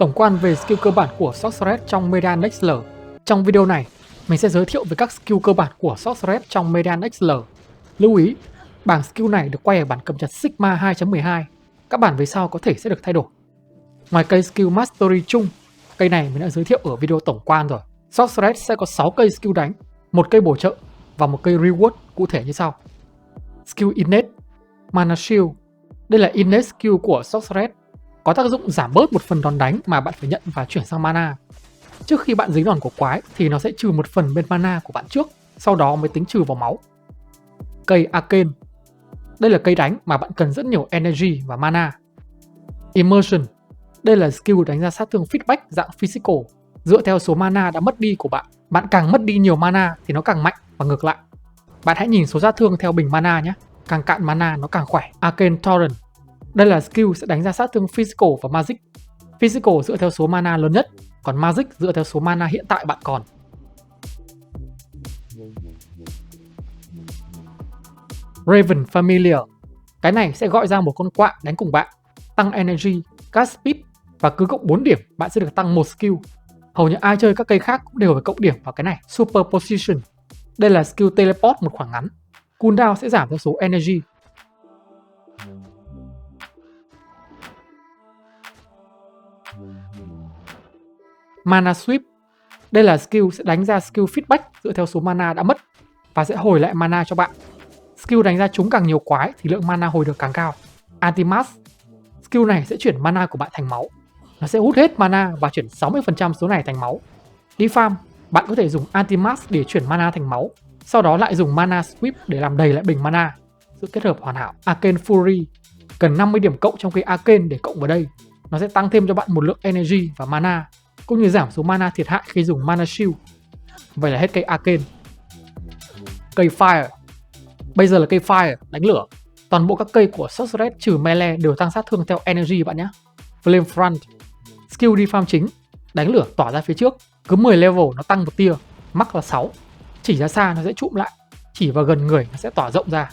Tổng quan về skill cơ bản của Sorceress trong Meridian XL. Trong video này, mình sẽ giới thiệu về các skill cơ bản của Sorceress trong Meridian XL. Lưu ý, bảng skill này được quay ở bản cập nhật Sigma 2.12. Các bản về sau có thể sẽ được thay đổi. Ngoài cây skill Mastery chung, cây này mình đã giới thiệu ở video tổng quan rồi. Sorceress sẽ có 6 cây skill đánh, một cây bổ trợ và một cây reward cụ thể như sau. Skill Innate, Mana Shield. Đây là Innate skill của Sorceress, có tác dụng giảm bớt một phần đòn đánh mà bạn phải nhận và chuyển sang mana. Trước khi bạn dính đòn của quái thì nó sẽ trừ một phần bên mana của bạn trước, sau đó mới tính trừ vào máu. Cây Arcane. Đây là cây đánh mà bạn cần rất nhiều energy và mana. Immersion. Đây là skill đánh ra sát thương feedback dạng physical, dựa theo số mana đã mất đi của bạn. Bạn càng mất đi nhiều mana thì nó càng mạnh và ngược lại. Bạn hãy nhìn số sát thương theo bình mana nhé, càng cạn mana nó càng khỏe. Arcane Torrent. Đây là skill sẽ đánh ra sát thương physical và magic. Physical dựa theo số mana lớn nhất, còn magic dựa theo số mana hiện tại bạn còn. Raven Familiar. Cái này sẽ gọi ra một con quạ đánh cùng bạn, tăng energy, cast speed và cứ cộng 4 điểm bạn sẽ được tăng một skill. Hầu như ai chơi các cây khác cũng đều phải cộng điểm vào cái này. Superposition. Đây là skill teleport một khoảng ngắn. Cooldown sẽ giảm theo số energy. Mana Sweep. Đây là skill sẽ đánh ra skill feedback dựa theo số mana đã mất và sẽ hồi lại mana cho bạn. Skill đánh ra chúng càng nhiều quái thì lượng mana hồi được càng cao. Anti-Mass. Skill này sẽ chuyển mana của bạn thành máu. Nó sẽ hút hết mana và chuyển 60% số này thành máu. Đi farm, bạn có thể dùng Anti-Mass để chuyển mana thành máu, sau đó lại dùng Mana Sweep để làm đầy lại bình mana. Sự kết hợp hoàn hảo. Arcane Fury. Cần 50 điểm cộng trong cây Arcane để cộng vào đây. Nó sẽ tăng thêm cho bạn một lượng energy và mana, cũng như giảm số mana thiệt hại khi dùng Mana Shield. Vậy là hết cây Arcane. Cây Fire. Bây giờ là cây Fire, đánh lửa. Toàn bộ các cây của Sorceress trừ melee đều tăng sát thương theo energy bạn nhé. Flame Front. Skill đi farm chính, đánh lửa tỏa ra phía trước. Cứ 10 level nó tăng một tia, max là 6. Chỉ ra xa nó sẽ trụm lại, chỉ vào gần người nó sẽ tỏa rộng ra.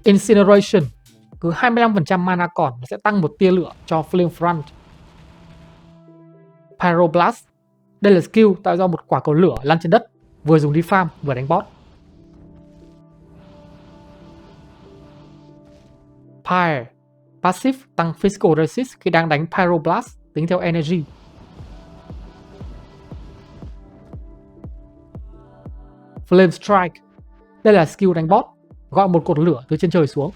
Incineration. Cứ 25% mana còn nó sẽ tăng một tia lửa cho Flame Front. Pyroblast. Đây là skill tạo ra một quả cầu lửa lăn trên đất, vừa dùng đi farm vừa đánh boss. Pyre. Passive tăng physical resist khi đang đánh Pyroblast tính theo energy. Flame Strike. Đây là skill đánh boss, gọi một cột lửa từ trên trời xuống.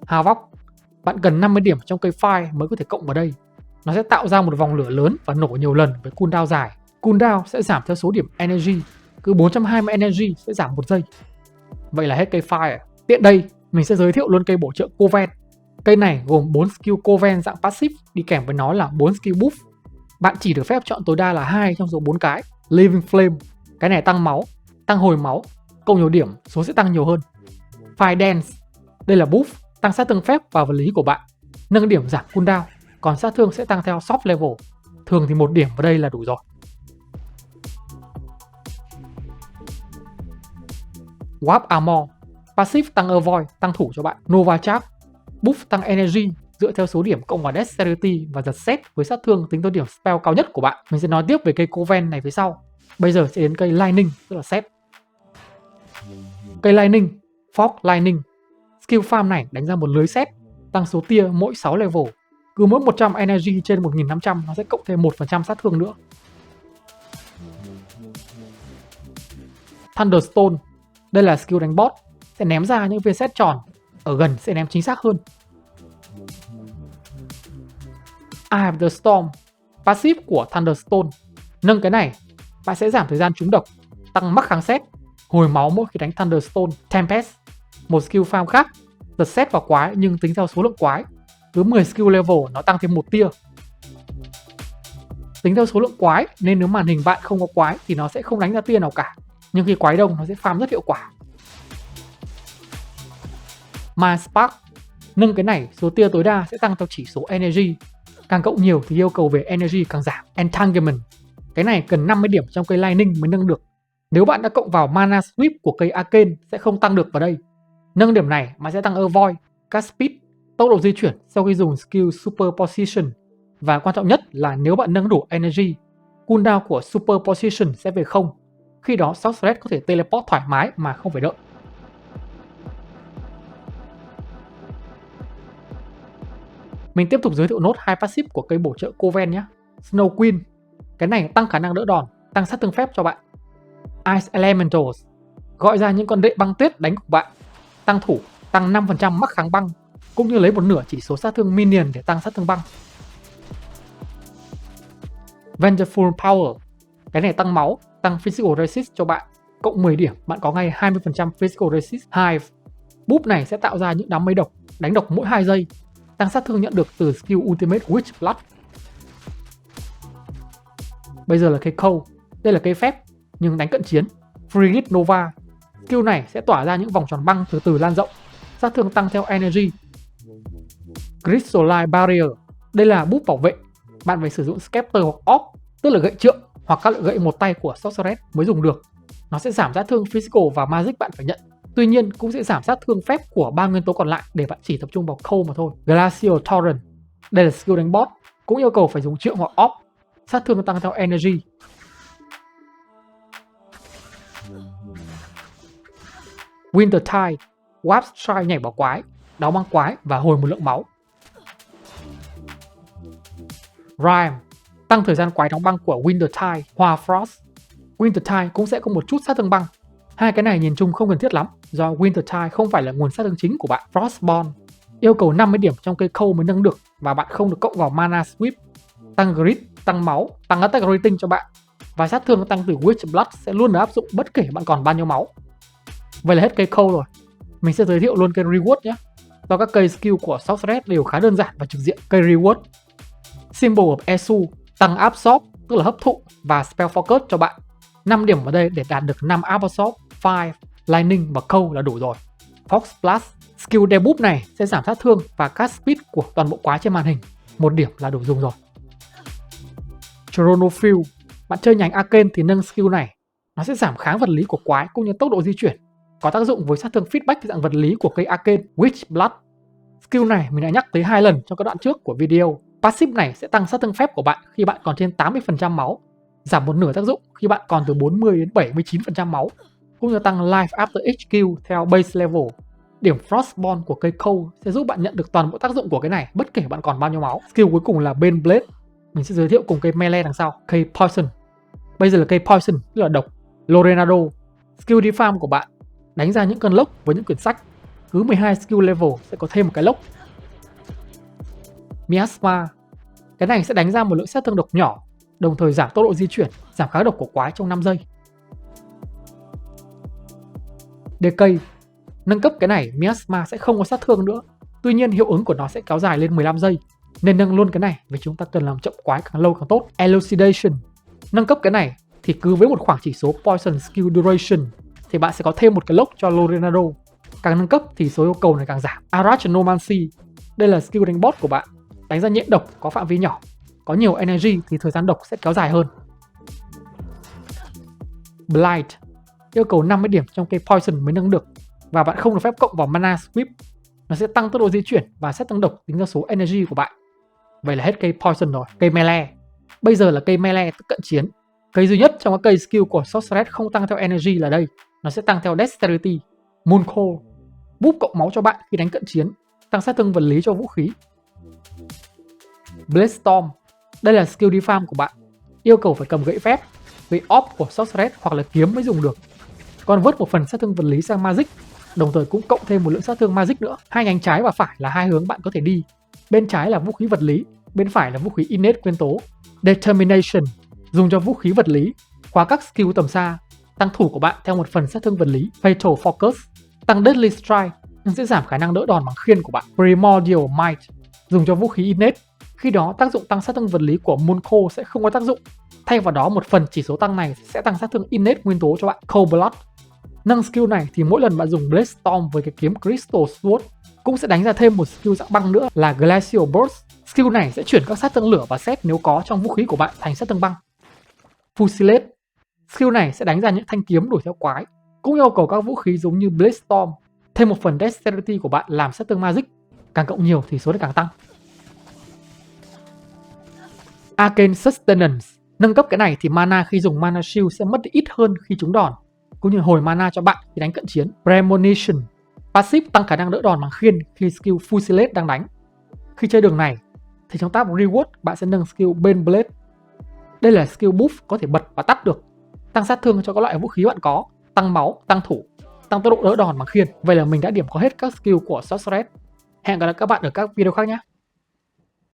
Havoc. Bạn cần 50 điểm trong cây fire mới có thể cộng vào đây. Nó sẽ tạo ra một vòng lửa lớn và nổ nhiều lần với cooldown dài. Cooldown sẽ giảm theo số điểm energy, cứ 420 energy sẽ giảm 1 giây. Vậy là hết cây fire. Tiện đây, mình sẽ giới thiệu luôn cây bổ trợ Coven. Cây này gồm 4 skill Coven dạng passive, đi kèm với nó là 4 skill buff. Bạn chỉ được phép chọn tối đa là 2 trong số 4 cái. Living Flame. Cái này tăng máu, tăng hồi máu, cộng nhiều điểm, số sẽ tăng nhiều hơn. Fire Dance. Đây là buff, tăng sát thương phép vào vật lý của bạn, nâng điểm giảm cooldown, còn sát thương sẽ tăng theo soft level. Thường thì 1 điểm vào đây là đủ rồi. Warp Armor. Passive tăng avoid, tăng thủ cho bạn. Nova Charge. Buff tăng energy dựa theo số điểm cộng vào dexterity và giật xét với sát thương tính tới điểm spell cao nhất của bạn. Mình sẽ nói tiếp về cây Coven này phía sau. Bây giờ sẽ đến cây Lightning, tức là set. Cây Lightning, Fog Lightning. Skill farm này đánh ra một lưới set, tăng số tia mỗi 6 level. Cứ mỗi 100 energy trên 1500 nó sẽ cộng thêm 1% sát thương nữa. Thunderstone. Đây là skill đánh boss, sẽ ném ra những viên sét tròn, ở gần sẽ ném chính xác hơn. Eye of the Storm. Passive của Thunderstone. Nâng cái này, bạn sẽ giảm thời gian trúng độc, tăng mắc kháng sét, hồi máu mỗi khi đánh Thunderstone. Tempest. Một skill farm khác, giật xét vào quái nhưng tính theo số lượng quái. Cứ 10 skill level nó tăng thêm 1 tia. Tính theo số lượng quái nên nếu màn hình bạn không có quái thì nó sẽ không đánh ra tia nào cả. Nhưng khi quái đông nó sẽ farm rất hiệu quả. Mind Spark. Nâng cái này, số tia tối đa sẽ tăng theo chỉ số energy. Càng cộng nhiều thì yêu cầu về energy càng giảm. Entanglement. Cái này cần 50 điểm trong cây Lightning mới nâng được. Nếu bạn đã cộng vào Mana Sweep của cây Arcane sẽ không tăng được vào đây. Nâng điểm này bạn sẽ tăng avoid, cast speed, tốc độ di chuyển sau khi dùng skill superposition, và quan trọng nhất là nếu bạn nâng đủ energy, cooldown của superposition sẽ về 0. Khi đó Sorceress có thể teleport thoải mái mà không phải đợi. Mình tiếp tục giới thiệu nốt hai passive của cây bổ trợ Coven nhé. Snow Queen, cái này tăng khả năng đỡ đòn, tăng sát thương phép cho bạn. Ice Elementals, gọi ra những con đệ băng tuyết đánh của bạn, tăng thủ, tăng 5% mắc kháng băng, cũng như lấy một nửa chỉ số sát thương minion để tăng sát thương băng. Vengeful Power, cái này tăng máu, tăng physical resist cho bạn, cộng 10 điểm bạn có ngay 20% physical resist. Hive, búp này sẽ tạo ra những đám mây độc, đánh độc mỗi 2 giây, tăng sát thương nhận được từ skill Ultimate Witch Blood. Bây giờ là cây Cold, đây là cây phép nhưng đánh cận chiến. Frigid Nova, skill này sẽ tỏa ra những vòng tròn băng từ từ lan rộng, sát thương tăng theo energy. Crystalline Barrier, đây là búp bảo vệ, bạn phải sử dụng Scepter hoặc Orb, tức là gậy trượng hoặc các loại gậy một tay của Sorceress mới dùng được. Nó sẽ giảm sát thương physical và magic bạn phải nhận. Tuy nhiên cũng sẽ giảm sát thương phép của 3 nguyên tố còn lại để bạn chỉ tập trung vào Cold mà thôi. Glacial Torrent, đây là skill đánh boss, cũng yêu cầu phải dùng trượng hoặc Orb, sát thương tăng theo energy. Wintertide, Warp Strike nhảy vào quái, đóng băng quái và hồi một lượng máu. Rime, tăng thời gian quái đóng băng của Wintertide, Hoa Frost. Wintertide cũng sẽ có một chút sát thương băng. Hai cái này nhìn chung không cần thiết lắm, do Wintertide không phải là nguồn sát thương chính của bạn. Frostborn, yêu cầu 50 điểm trong cây Cold mới nâng được và bạn không được cộng vào Mana Sweep. Tăng grit, tăng máu, tăng attack rating cho bạn. Và sát thương tăng từ Witch Blood sẽ luôn được áp dụng bất kể bạn còn bao nhiêu máu. Vậy là hết cây Cold rồi. Mình sẽ giới thiệu luôn cây Reward nhé. Do các cây skill của Sorceress đều khá đơn giản và trực diện. Cây Reward, Symbol of Esu, tăng Absorb, tức là hấp thụ, và Spell Focus cho bạn. 5 điểm ở đây để đạt được 5 Absorb, Fire, Lightning và Cold là đủ rồi. Fox Blast, skill debuff này sẽ giảm sát thương và cast speed của toàn bộ quái trên màn hình. 1 điểm là đủ dùng rồi. Chronofield, bạn chơi nhánh Arcane thì nâng skill này. Nó sẽ giảm kháng vật lý của quái cũng như tốc độ di chuyển, có tác dụng với sát thương feedback dạng vật lý của cây Arcane. Witch Blood, skill này mình đã nhắc tới 2 lần trong các đoạn trước của video. Passive này sẽ tăng sát thương phép của bạn khi bạn còn trên 80% máu, giảm một nửa tác dụng khi bạn còn từ 40 đến 79% máu, cũng như tăng Life After HQ theo base level. Điểm Frostborn của cây Cold sẽ giúp bạn nhận được toàn bộ tác dụng của cái này bất kể bạn còn bao nhiêu máu. Skill cuối cùng là Bane Blade, mình sẽ giới thiệu cùng cây Melee đằng sau. Cây Poison, bây giờ là cây Poison, tức là độc. Lorenado, skill Defam của bạn đánh ra những cơn lốc với những quyển sách, cứ 12 skill level sẽ có thêm một cái lốc. Miasma, cái này sẽ đánh ra một lượng sát thương độc nhỏ, đồng thời giảm tốc độ di chuyển, giảm kháng độc của quái trong 5 giây. DK, nâng cấp cái này Miasma sẽ không có sát thương nữa, tuy nhiên hiệu ứng của nó sẽ kéo dài lên 15 giây, nên nâng luôn cái này vì chúng ta cần làm chậm quái càng lâu càng tốt. Elucidation, nâng cấp cái này thì cứ với một khoảng chỉ số Poison Skill Duration thì bạn sẽ có thêm một cái lốc cho Lorenado. Càng nâng cấp thì số yêu cầu này càng giảm. Arachnomancy, đây là skill đánh boss của bạn, đánh ra nhiễm độc có phạm vi nhỏ, có nhiều energy thì thời gian độc sẽ kéo dài hơn. Blight, yêu cầu 50 điểm trong cây Poison mới nâng được, và bạn không được phép cộng vào Mana Sweep. Nó sẽ tăng tốc độ di chuyển và sẽ tăng độc tính ra số energy của bạn. Vậy là hết cây Poison rồi. Cây Melee, bây giờ là cây Melee cận chiến. Cây duy nhất trong các cây skill của Sorceress không tăng theo energy là đây, nó sẽ tăng theo Dexterity. Mooncold, búp cộng máu cho bạn khi đánh cận chiến, tăng sát thương vật lý cho vũ khí. Bladestorm, đây là skill defam của bạn, yêu cầu phải cầm gậy phép, gậy orb của Sorceress hoặc là kiếm mới dùng được. Còn vớt một phần sát thương vật lý sang magic, đồng thời cũng cộng thêm một lượng sát thương magic nữa. Hai nhánh trái và phải là hai hướng bạn có thể đi. Bên trái là vũ khí vật lý, bên phải là vũ khí innate nguyên tố. Determination, dùng cho vũ khí vật lý, khóa các skill tầm xa, tăng thủ của bạn theo một phần sát thương vật lý. Fatal Focus, tăng Deadly Strike nhưng sẽ giảm khả năng đỡ đòn bằng khiên của bạn. Primordial Might, dùng cho vũ khí innate, khi đó tác dụng tăng sát thương vật lý của Mooncold sẽ không có tác dụng. Thay vào đó một phần chỉ số tăng này sẽ tăng sát thương innate nguyên tố cho bạn. Cold Blood, nâng skill này thì mỗi lần bạn dùng Bladestorm với cái kiếm Crystal Sword cũng sẽ đánh ra thêm một skill dạng băng nữa là Glacial Burst. Skill này sẽ chuyển các sát thương lửa và sét nếu có trong vũ khí của bạn thành sát thương băng. Fusilade, skill này sẽ đánh ra những thanh kiếm đuổi theo quái, cũng yêu cầu các vũ khí giống như Bladestorm. Thêm một phần Dexterity của bạn làm sát thương Magic, càng cộng nhiều thì số này càng tăng. Arcane Sustenance. Nâng cấp cái này thì mana khi dùng Mana Shield sẽ mất ít hơn khi trúng đòn, cũng như hồi mana cho bạn khi đánh cận chiến. Premonition. Passive tăng khả năng đỡ đòn bằng khiên khi skill Fusilade đang đánh. Khi chơi đường này thì trong tab Reward bạn sẽ nâng skill Baneblade. Đây là skill buff có thể bật và tắt được, tăng sát thương cho các loại vũ khí bạn có, tăng máu, tăng thủ, tăng tốc độ đỡ đòn bằng khiên. Vậy là mình đã điểm có hết các skill của Sorceress. Hẹn gặp lại các bạn ở các video khác nhé.